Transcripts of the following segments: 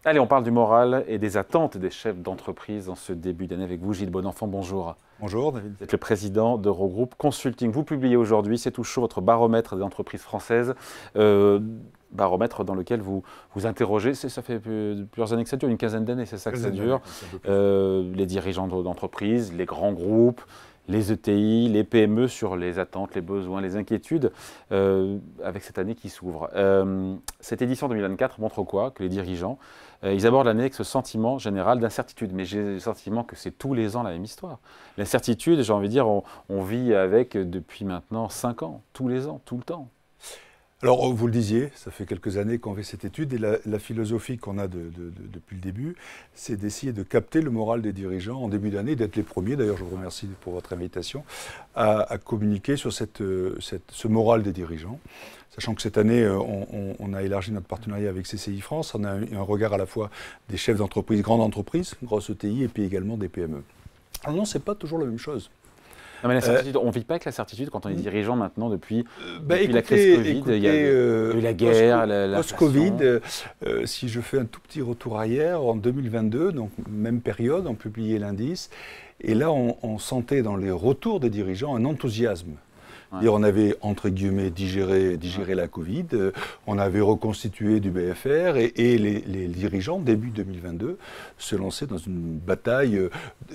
Allez, on parle du moral et des attentes des chefs d'entreprise en ce début d'année avec vous, Gilles Bonenfant. Bonjour. Bonjour David. Vous êtes le président d'Eurogroupe Consulting. Vous publiez aujourd'hui, c'est tout chaud, votre baromètre des entreprises françaises. Baromètre dans lequel vous vous interrogez, ça fait plusieurs années que ça dure, une quinzaine d'années, c'est ça que ça dure. Les dirigeants d'entreprise, les grands groupes, les ETI, les PME sur les attentes, les besoins, les inquiétudes, avec cette année qui s'ouvre. Cette édition 2024 montre quoi? Que les dirigeants, ils abordent l'année avec ce sentiment général d'incertitude. Mais j'ai le sentiment que c'est tous les ans la même histoire. L'incertitude, j'ai envie de dire, on vit avec depuis maintenant 5 ans, tous les ans, tout le temps. Alors, vous le disiez, ça fait quelques années qu'on fait cette étude et la philosophie qu'on a depuis le début, c'est d'essayer de capter le moral des dirigeants en début d'année, d'être les premiers, d'ailleurs je vous remercie pour votre invitation, à communiquer sur ce moral des dirigeants. Sachant que cette année, on a élargi notre partenariat avec CCI France, on a un regard à la fois des chefs d'entreprise, grandes entreprises, grosses ETI, et puis également des PME. Alors non, ce n'est pas toujours la même chose. Non, mais l'incertitude, on ne vit pas avec la certitude quand on est dirigeant maintenant depuis Écoutez, la crise Covid. Il y a eu la guerre, post-Covid, si je fais un tout petit retour arrière, en 2022, donc même période, on publiait l'indice, et là on sentait dans les retours des dirigeants un enthousiasme. Ouais. On avait, entre guillemets, digéré la Covid, on avait reconstitué du BFR et les dirigeants, début 2022, se lançaient dans une bataille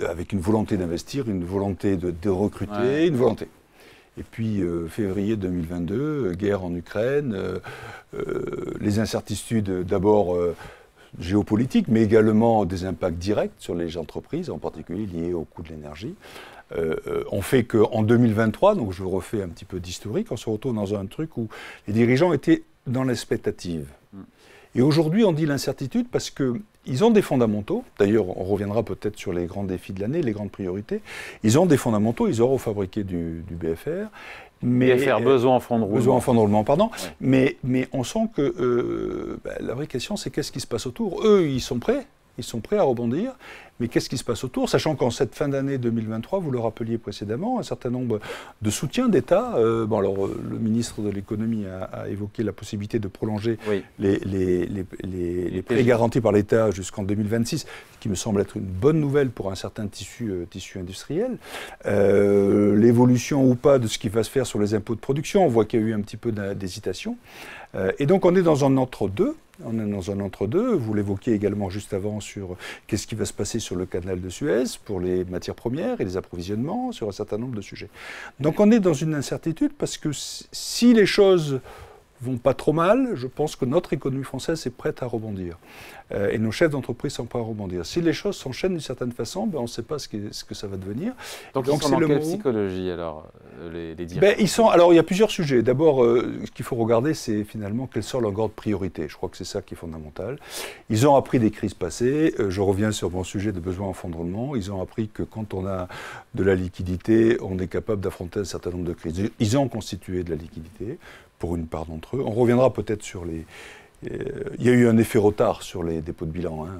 avec une volonté d'investir, une volonté de recruter, une volonté. Et puis, février 2022, guerre en Ukraine, les incertitudes d'abord géopolitiques, mais également des impacts directs sur les entreprises, en particulier liés au coût de l'énergie. On fait qu'en 2023, donc je refais un petit peu d'historique, on se retrouve dans un truc où les dirigeants étaient dans l'expectative. Et aujourd'hui, on dit l'incertitude parce qu'ils ont des fondamentaux. D'ailleurs, on reviendra peut-être sur les grands défis de l'année, les grandes priorités. Ils ont des fondamentaux, ils auront fabriqué du BFR. BFR, besoin en fonds de roulement. Besoin en fonds de roulement, pardon. Ouais. Mais on sent que la vraie question, c'est qu'est-ce qui se passe autour. Eux, ils sont prêts à rebondir. Mais qu'est-ce qui se passe autour? Sachant qu'en cette fin d'année 2023, vous le rappeliez précédemment, un certain nombre de soutiens d'État. Le ministre de l'économie a évoqué la possibilité de prolonger les prêts garantis par l'État jusqu'en 2026, ce qui me semble être une bonne nouvelle pour un certain tissu industriel. L'évolution ou pas de ce qui va se faire sur les impôts de production, on voit qu'il y a eu un petit peu d'hésitation. Et donc on est dans un entre-deux. Vous l'évoquiez également juste avant sur qu'est-ce qui va se passer sur le canal de Suez pour les matières premières et les approvisionnements, sur un certain nombre de sujets. Donc on est dans une incertitude parce que si les choses vont pas trop mal, je pense que notre économie française est prête à rebondir. Et nos chefs d'entreprise sont prêts à rebondir. Si les choses s'enchaînent d'une certaine façon, on ne sait pas ce que ça va devenir. Donc ils sont dans quelle psychologie alors, les dirigeants? Alors il y a plusieurs sujets. D'abord, ce qu'il faut regarder, c'est finalement quelles sont leurs grandes priorités. Je crois que c'est ça qui est fondamental. Ils ont appris des crises passées. Je reviens sur mon sujet de besoin en fonds de roulement. Ils ont appris que quand on a de la liquidité, on est capable d'affronter un certain nombre de crises. Ils ont constitué de la liquidité pour une part d'entre eux. On reviendra peut-être sur les... Il y a eu un effet retard sur les dépôts de bilan. Hein.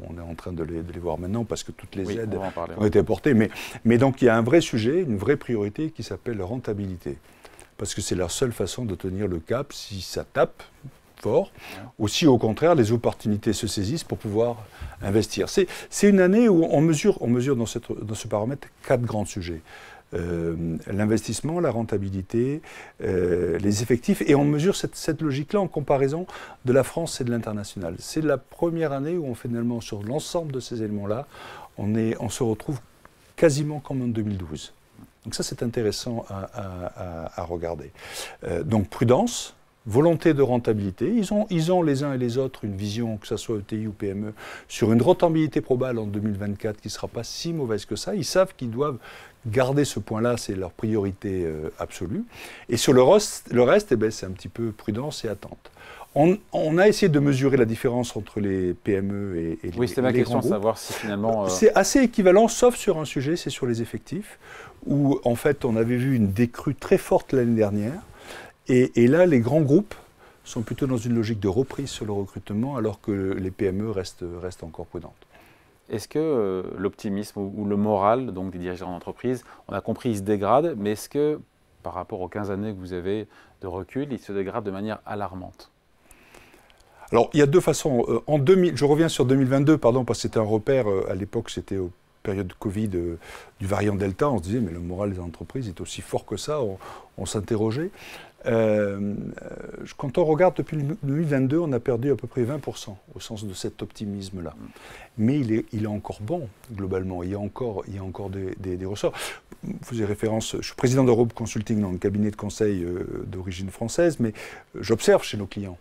On est en train de les voir maintenant parce que toutes les aides ont été apportées. Mais donc il y a un vrai sujet, une vraie priorité qui s'appelle la rentabilité. Parce que c'est la seule façon de tenir le cap si ça tape fort. Aussi, au contraire, les opportunités se saisissent pour pouvoir investir. C'est une année où on mesure dans ce paramètre 4 grands sujets. L'investissement, la rentabilité, les effectifs, et on mesure cette logique-là en comparaison de la France et de l'international. C'est la première année où finalement, sur l'ensemble de ces éléments-là, on se retrouve quasiment comme en 2012. Donc ça, c'est intéressant à regarder. Donc prudence, volonté de rentabilité. Ils ont les uns et les autres une vision, que ce soit ETI ou PME, sur une rentabilité probable en 2024 qui ne sera pas si mauvaise que ça. Ils savent qu'ils doivent garder ce point-là, c'est leur priorité absolue. Et sur le reste, c'est un petit peu prudence et attente. On a essayé de mesurer la différence entre les PME et les grands groupes. Oui, c'était ma question, de savoir si finalement... C'est assez équivalent, sauf sur un sujet, c'est sur les effectifs, où en fait on avait vu une décrue très forte l'année dernière. Et là, les grands groupes sont plutôt dans une logique de reprise sur le recrutement, alors que les PME restent encore prudentes. Est-ce que l'optimisme ou le moral donc, des dirigeants d'entreprise, on a compris, il se dégrade, mais est-ce que, par rapport aux 15 années que vous avez de recul, il se dégrade de manière alarmante? Alors, il y a deux façons. Je reviens sur 2022, pardon, parce que c'était un repère. À l'époque, c'était aux périodes de Covid du variant Delta. On se disait, mais le moral des entreprises est aussi fort que ça. On s'interrogeait. Quand on regarde depuis 2022, on a perdu à peu près 20% au sens de cet optimisme-là. Mais il est encore bon, globalement. Il y a encore des ressorts. Vous faisiez référence, je suis président d'Europe Consulting dans le cabinet de conseil d'origine française, mais j'observe chez nos clients.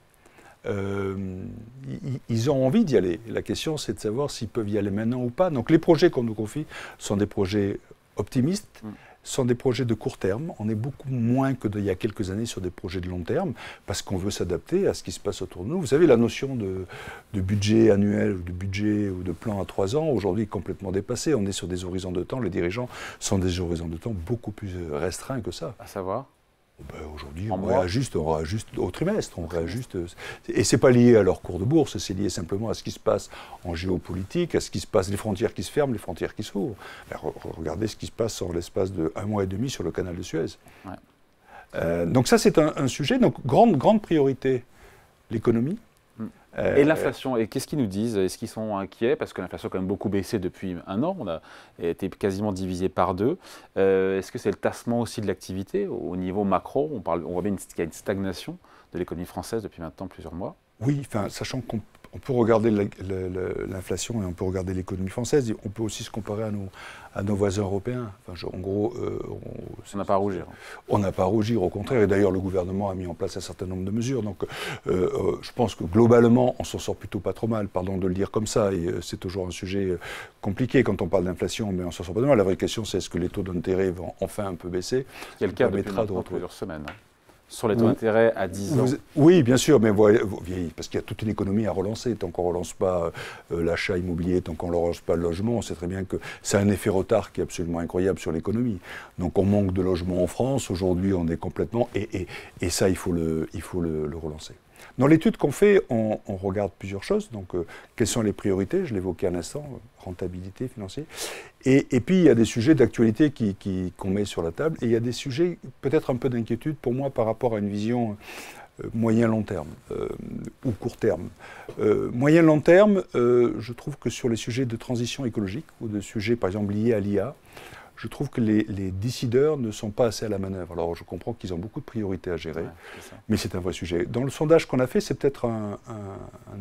Ils ont envie d'y aller. La question, c'est de savoir s'ils peuvent y aller maintenant ou pas. Donc les projets qu'on nous confie sont des projets optimistes, sont des projets de court terme. On est beaucoup moins qu'il y a quelques années sur des projets de long terme, parce qu'on veut s'adapter à ce qui se passe autour de nous. Vous savez, la notion de budget annuel, ou de budget ou de plan à 3 ans, aujourd'hui est complètement dépassée. On est sur des horizons de temps, les dirigeants sont des horizons de temps beaucoup plus restreints que ça. À savoir ? Aujourd'hui, on réajuste au trimestre, on réajuste. Et ce n'est pas lié à leur cours de bourse, c'est lié simplement à ce qui se passe en géopolitique, à ce qui se passe, les frontières qui se ferment, les frontières qui s'ouvrent. Regardez ce qui se passe en l'espace d'1 mois et demi sur le canal de Suez. Ouais. Donc ça, c'est un sujet. Donc grande priorité, l'économie. Et l'inflation, et qu'est-ce qu'ils nous disent? Est-ce qu'ils sont inquiets? Parce que l'inflation a quand même beaucoup baissé depuis un an, on a été quasiment divisé par 2. Est-ce que c'est le tassement aussi de l'activité au niveau macro? On voit bien qu'il y a une stagnation de l'économie française depuis maintenant plusieurs mois. Oui, sachant qu'on peut regarder l'inflation et on peut regarder l'économie française, on peut aussi se comparer à nos voisins européens. En gros, on n'a pas à rougir. On n'a pas à rougir, au contraire. Et d'ailleurs, le gouvernement a mis en place un certain nombre de mesures. Donc, je pense que globalement, on s'en sort plutôt pas trop mal, pardon de le dire comme ça. Et c'est toujours un sujet compliqué quand on parle d'inflation, mais on s'en sort pas mal. La vraie question, c'est est-ce que les taux d'intérêt vont enfin un peu baisser? Il y a le cas depuis plusieurs semaines. Sur les taux d'intérêt à 10 ans. Oui, bien sûr, mais parce qu'il y a toute une économie à relancer. Tant qu'on ne relance pas l'achat immobilier, tant qu'on ne relance pas le logement, on sait très bien que c'est un effet retard qui est absolument incroyable sur l'économie. Donc on manque de logements en France. Aujourd'hui, on est complètement... Et ça, il faut le relancer. Dans l'étude qu'on fait, on regarde plusieurs choses. Donc, quelles sont les priorités? Je l'évoquais à l'instant, rentabilité financière. Et puis, il y a des sujets d'actualité qu'on met sur la table. Et il y a des sujets, peut-être un peu d'inquiétude pour moi par rapport à une vision moyen-long terme ou court terme. Moyen-long terme, je trouve que sur les sujets de transition écologique ou de sujets, par exemple, liés à l'IA, je trouve que les décideurs ne sont pas assez à la manœuvre. Alors, je comprends qu'ils ont beaucoup de priorités à gérer, mais c'est un vrai sujet. Dans le sondage qu'on a fait, c'est peut-être un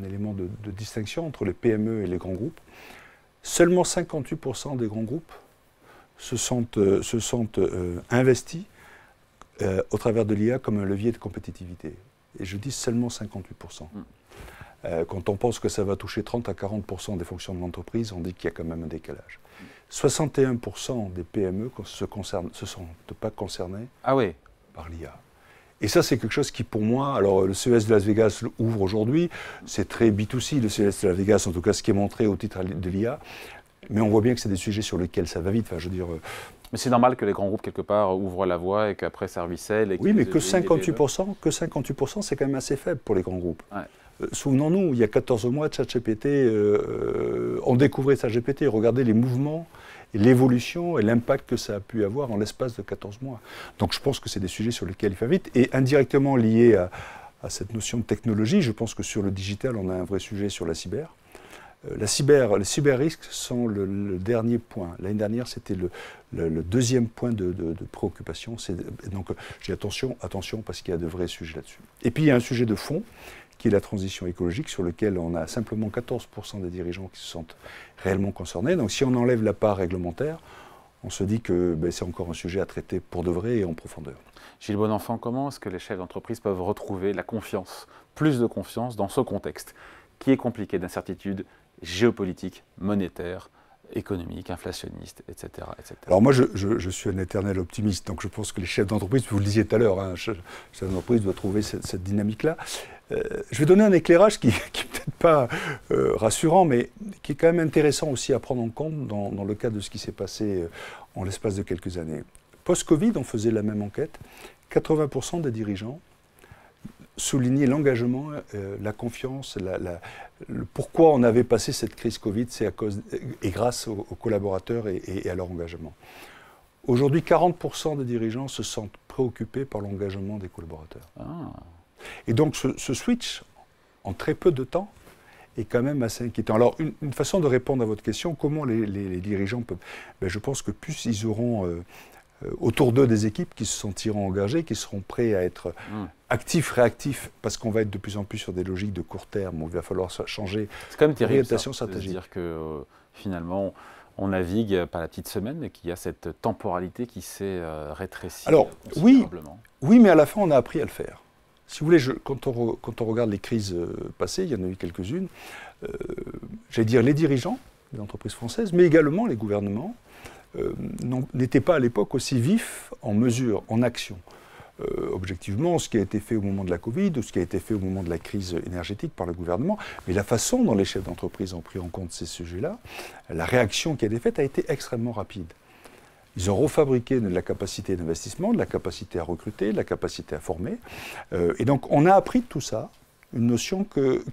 élément de distinction entre les PME et les grands groupes. Seulement 58% des grands groupes se sont investis au travers de l'IA comme un levier de compétitivité. Et je dis seulement 58%. Quand on pense que ça va toucher 30 à 40% des fonctions de l'entreprise, on dit qu'il y a quand même un décalage. 61% des PME ne se sentent pas concernés par l'IA. Et ça, c'est quelque chose qui, pour moi, alors le CES de Las Vegas ouvre aujourd'hui, c'est très B2C, le CES de Las Vegas, en tout cas ce qui est montré au titre de l'IA, mais on voit bien que c'est des sujets sur lesquels ça va vite. Enfin, je veux dire, mais c'est normal que les grands groupes, quelque part, ouvrent la voie et qu'après Servicel... Oui, mais que 58%, c'est quand même assez faible pour les grands groupes. Ouais. Souvenons-nous, il y a 14 mois, ChatGPT, on découvrait ChatGPT, regardez les mouvements, l'évolution et l'impact que ça a pu avoir en l'espace de 14 mois. Donc je pense que c'est des sujets sur lesquels il faut vite. Et indirectement liés à cette notion de technologie, je pense que sur le digital, on a un vrai sujet sur la cyber. Les cyber-risques sont le dernier point. L'année dernière, c'était le deuxième point de préoccupation. Donc j'ai attention parce qu'il y a de vrais sujets là-dessus. Et puis il y a un sujet de fond, qui est la transition écologique, sur lequel on a simplement 14% des dirigeants qui se sentent réellement concernés. Donc si on enlève la part réglementaire, on se dit que c'est encore un sujet à traiter pour de vrai et en profondeur. Gilles Bonenfant, comment est-ce que les chefs d'entreprise peuvent retrouver la confiance, plus de confiance dans ce contexte qui est compliqué d'incertitudes géopolitiques, monétaires, économique, inflationniste, etc., etc. Alors moi, je suis un éternel optimiste, donc je pense que les chefs d'entreprise, vous le disiez tout à l'heure, un chef d'entreprise doit trouver cette dynamique-là. Je vais donner un éclairage qui n'est peut-être pas rassurant, mais qui est quand même intéressant aussi à prendre en compte dans le cadre de ce qui s'est passé en l'espace de quelques années. Post-Covid, on faisait la même enquête, 80% des dirigeants souligner l'engagement, la confiance, pourquoi on avait passé cette crise Covid, c'est à cause et grâce aux collaborateurs et à leur engagement. Aujourd'hui, 40% des dirigeants se sentent préoccupés par l'engagement des collaborateurs. Ah. Et donc ce switch en très peu de temps est quand même assez inquiétant. Alors, une façon de répondre à votre question, comment les dirigeants peuvent... Ben, je pense que plus ils auront autour d'eux des équipes qui se sentiront engagées, qui seront prêts à être actifs, réactifs, parce qu'on va être de plus en plus sur des logiques de court terme, où il va falloir changer d'orientation stratégique. C'est-à-dire que finalement, on navigue pas la petite semaine, mais qu'il y a cette temporalité qui s'est rétrécie. Alors, considérablement. Oui, mais à la fin, on a appris à le faire. Si vous voulez, quand on regarde les crises passées, il y en a eu quelques-unes, j'allais dire les dirigeants des entreprises françaises, mais également les gouvernements, n'étaient pas à l'époque aussi vifs en mesure, en action. Objectivement, ce qui a été fait au moment de la Covid, ou ce qui a été fait au moment de la crise énergétique par le gouvernement, mais la façon dont les chefs d'entreprise ont pris en compte ces sujets-là, la réaction qui a été faite a été extrêmement rapide. Ils ont refabriqué de la capacité d'investissement, de la capacité à recruter, de la capacité à former. Et donc, on a appris de tout ça une notion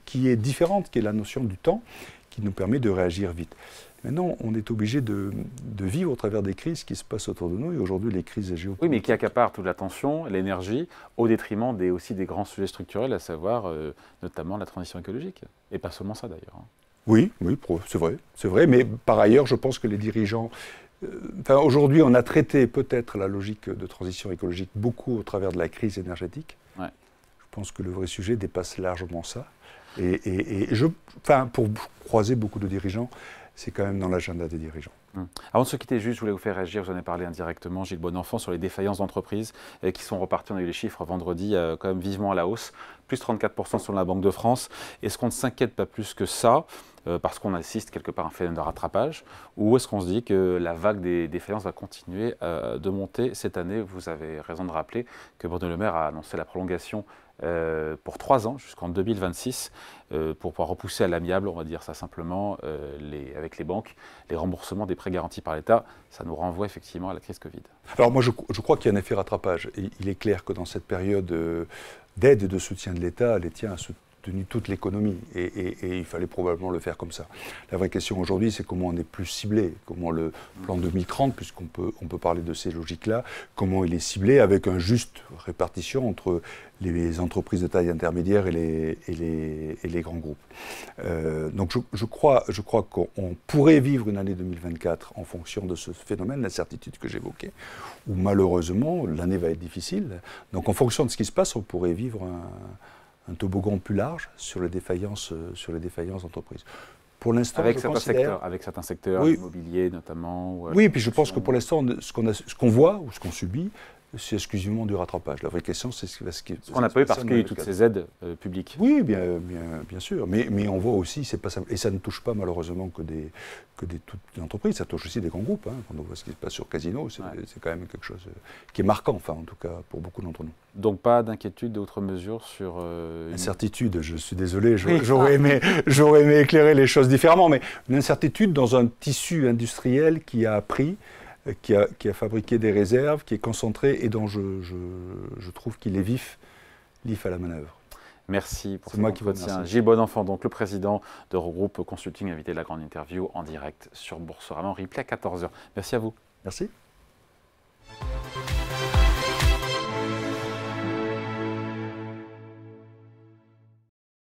qui est différente, qui est la notion du temps, qui nous permet de réagir vite. Maintenant, on est obligé de vivre au travers des crises qui se passent autour de nous. Et aujourd'hui, les crises géopolitiques... Oui, mais qui accaparent toute l'attention, l'énergie, au détriment aussi des grands sujets structurels, à savoir notamment la transition écologique. Et pas seulement ça, d'ailleurs. Oui, c'est vrai. Mais par ailleurs, je pense que les dirigeants... aujourd'hui, on a traité peut-être la logique de transition écologique beaucoup au travers de la crise énergétique. Ouais. Je pense que le vrai sujet dépasse largement ça. Pour croiser beaucoup de dirigeants, c'est quand même dans l'agenda des dirigeants. Avant de se quitter, juste, je voulais vous faire réagir, vous en avez parlé indirectement, Gilles Bonenfant, sur les défaillances d'entreprises qui sont reparties. On a eu les chiffres vendredi, quand même vivement à la hausse, plus 34% sur la Banque de France. Est-ce qu'on ne s'inquiète pas plus que ça, parce qu'on assiste quelque part à un phénomène de rattrapage, ou est-ce qu'on se dit que la vague des défaillances va continuer de monter cette année? Vous avez raison de rappeler que Bruno Le Maire a annoncé la prolongation pour 3 ans, jusqu'en 2026, pour pouvoir repousser à l'amiable, on va dire ça simplement, avec les banques, les remboursements des prêts garantis par l'État. Ça nous renvoie effectivement à la crise Covid. Alors moi, je crois qu'il y a un effet rattrapage. Et il est clair que dans cette période d'aide et de soutien de l'État, l'État a soutenu toute l'économie. Et il fallait probablement le faire comme ça. La vraie question aujourd'hui, c'est comment on est plus ciblé, comment le plan 2030, puisqu'on peut parler de ces logiques-là, comment il est ciblé avec une juste répartition entre les entreprises de taille intermédiaire et les grands groupes. Donc je crois qu'on pourrait vivre une année 2024 en fonction de ce phénomène, l'incertitude que j'évoquais, où malheureusement l'année va être difficile. Donc en fonction de ce qui se passe, on pourrait vivre un toboggan plus large sur les défaillances d'entreprises. Pour l'instant, avec certains secteurs, oui, l'immobilier notamment. Oui, et puis je pense que pour l'instant, ce qu'on voit ou ce qu'on subit, c'est exclusivement du rattrapage. La vraie question, c'est ce qu'on n'a pas eu parce qu'il y a eu toutes ces aides publiques. Oui, bien sûr. Mais on voit aussi, c'est pas simple. Et ça ne touche pas malheureusement que toutes les entreprises, ça touche aussi des grands groupes. Quand on voit ce qui se passe sur Casino, c'est quand même quelque chose qui est marquant, enfin, en tout cas, pour beaucoup d'entre nous. Donc pas d'inquiétude, d'autres mesures sur... Incertitude, je suis désolé, j'aurais aimé éclairer les choses différemment, mais une incertitude dans un tissu industriel qui a appris, qui a fabriqué des réserves, qui est concentré et dont je trouve qu'il est vif à la manœuvre. Merci pour cet entretien. Gilles Bonenfant, donc le président d'Eurogroupe Consulting, invité de la grande interview en direct sur Boursorama en replay à 14h. Merci à vous. Merci.